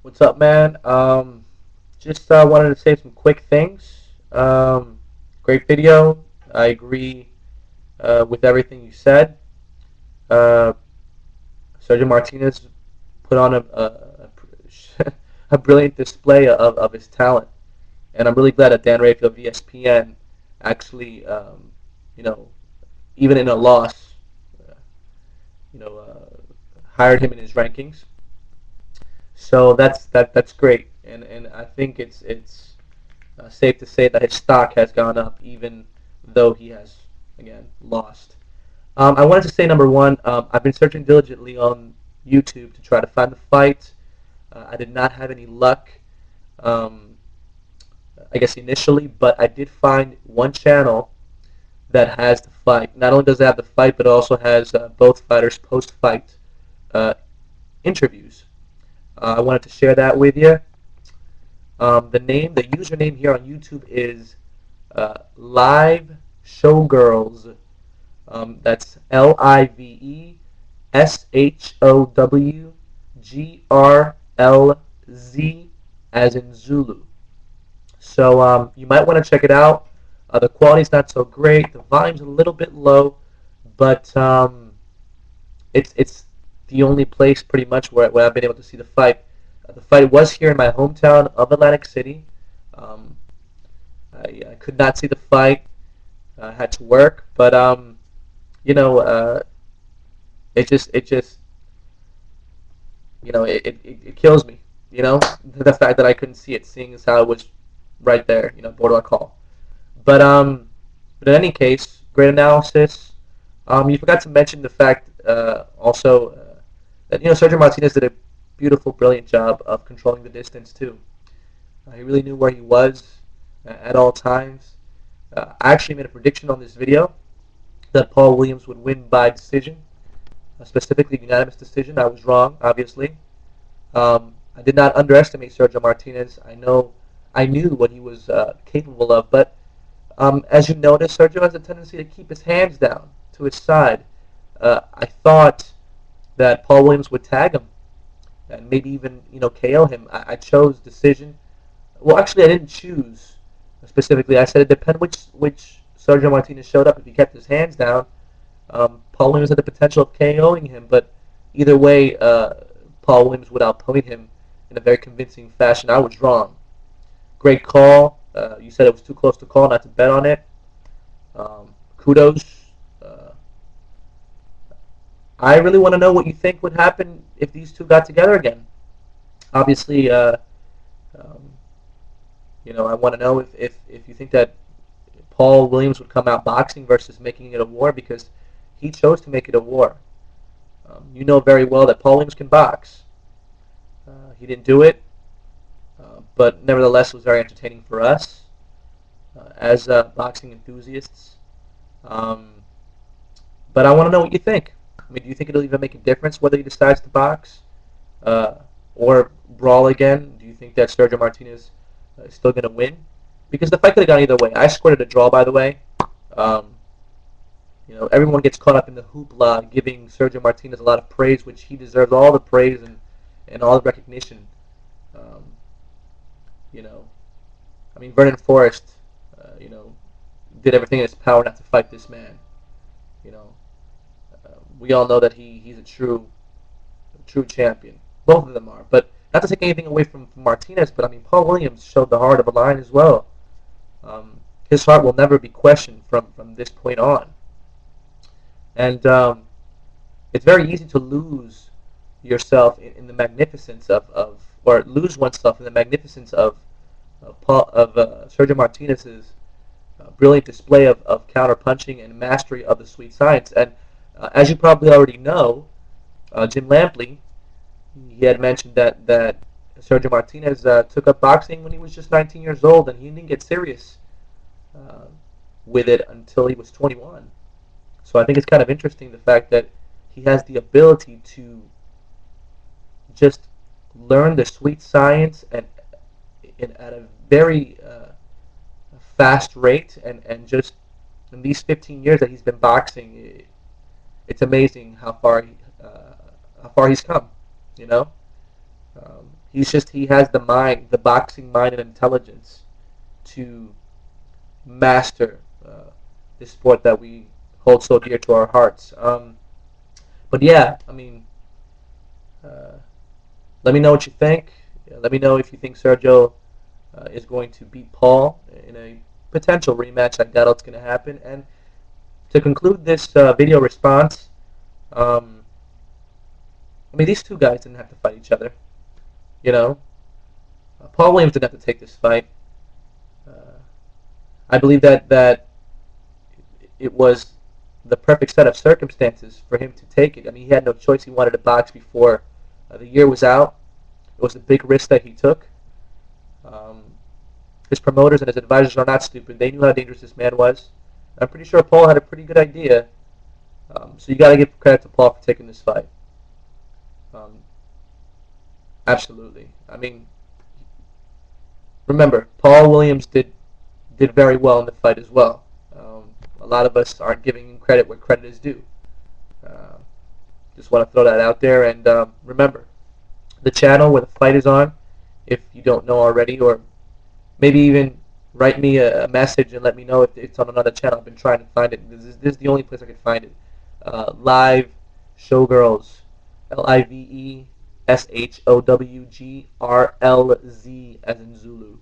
What's up, man? Just wanted to say some quick things. Great video. I agree with everything you said. Uh, Sergio Martinez put on a brilliant display of his talent, and I'm really glad that Dan Rafael of ESPN actually, you know, even in a loss, uh, hired him in his rankings. So that's great, and I think it's safe to say that his stock has gone up, even though he has again lost. I wanted to say number one, I've been searching diligently on YouTube to try to find the fight. I did not have any luck, um, I guess initially, but I did find one channel that has the fight. Not only does it have the fight, but it also has both fighters post-fight uh, interviews. I wanted to share that with you. The username here on YouTube is Live Showgirls. That's LIVESHOWGRLZ as in Zulu. So you might want to check it out. The quality's not so great. The volume's a little bit low, but it's the only place pretty much where I've been able to see the fight. The fight was here in my hometown of Atlantic City. Um, I could not see the fight. I had to work, but you know, it just it kills me. The fact that I couldn't see it, seeing as how it was right there. Borderline call. But but in any case, great analysis. You forgot to mention the fact also that Sergio Martinez did a beautiful, brilliant job of controlling the distance too. He really knew where he was at all times. I actually made a prediction on this video that Paul Williams would win by decision, specifically unanimous decision. I was wrong, obviously. I did not underestimate Sergio Martinez. I knew what he was capable of, but as you notice, Sergio has a tendency to keep his hands down to his side. I thought that Paul Williams would tag him and maybe even KO him. I chose decision. Well, actually, I didn't choose specifically. I said it depended which Sergio Martinez showed up. If he kept his hands down, Paul Williams had the potential of KOing him. But either way, Paul Williams would outpoint him in a very convincing fashion. I was wrong. Great call. You said it was too close to call, not to bet on it. Kudos. I really want to know what you think would happen if these two got together again. Obviously, um, I want to know if you think that Paul Williams would come out boxing versus making it a war, because he chose to make it a war. You know very well that Paul Williams can box. He didn't do it, but nevertheless it was very entertaining for us as boxing enthusiasts. Um, but I want to know what you think. I mean, do you think it'll even make a difference whether he decides to box uh, or brawl again? Do you think that Sergio Martinez is still going to win? Because the fight could have gone either way. I scored it a draw, by the way. Um, everyone gets caught up in the hoopla, giving Sergio Martinez a lot of praise, which he deserves all the praise and all the recognition. Um, you know, I mean, Vernon Forrest, did everything in his power not to fight this man. You know, we all know that he's a true champion. Both of them are, but not to take anything away from Martinez, but I mean, Paul Williams showed the heart of a lion as well. His heart will never be questioned from this point on. And it's very easy to lose yourself in the magnificence or lose oneself in the magnificence of Sergio Martinez's brilliant display of counter punching and mastery of the sweet science. And as you probably already know, Jim Lampley, he had mentioned that Sergio Martinez took up boxing when he was just 19 years old, and he didn't get serious uh, with it until he was 21. So I think it's kind of interesting the fact that he has the ability to just learn the sweet science and at a very fast rate, and just in these 15 years that he's been boxing, it's amazing how far he's come. You know, he has the mind, the boxing mind and intelligence to master this sport that we hold so dear to our hearts. But yeah, I mean, uh, let me know what you think. Let me know if you think Sergio is going to beat Paul in a potential rematch. I doubt it's going to happen. And to conclude this video response, um, I mean, these two guys didn't have to fight each other. You know, Paul Williams didn't have to take this fight. Uh, I believe that it was the perfect set of circumstances for him to take it. I mean, he had no choice. He wanted to box before the year was out. It was a big risk that he took. Um, his promoters and his advisors are not stupid. They knew how dangerous this man was. I'm pretty sure Paul had a pretty good idea. So you got to give credit to Paul for taking this fight. Um, absolutely. I mean, remember, Paul Williams did very well in the fight as well. A lot of us aren't giving him credit where credit is due. Uh, just want to throw that out there. And remember, the channel where the fight is on, if you don't know already, or maybe even write me a message and let me know if it's on another channel. I've been trying to find it. This is the only place I can find it. Live Showgirls, LIVESHOWGRLZ as in Zulu.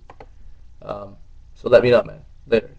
So let me know, man. Later.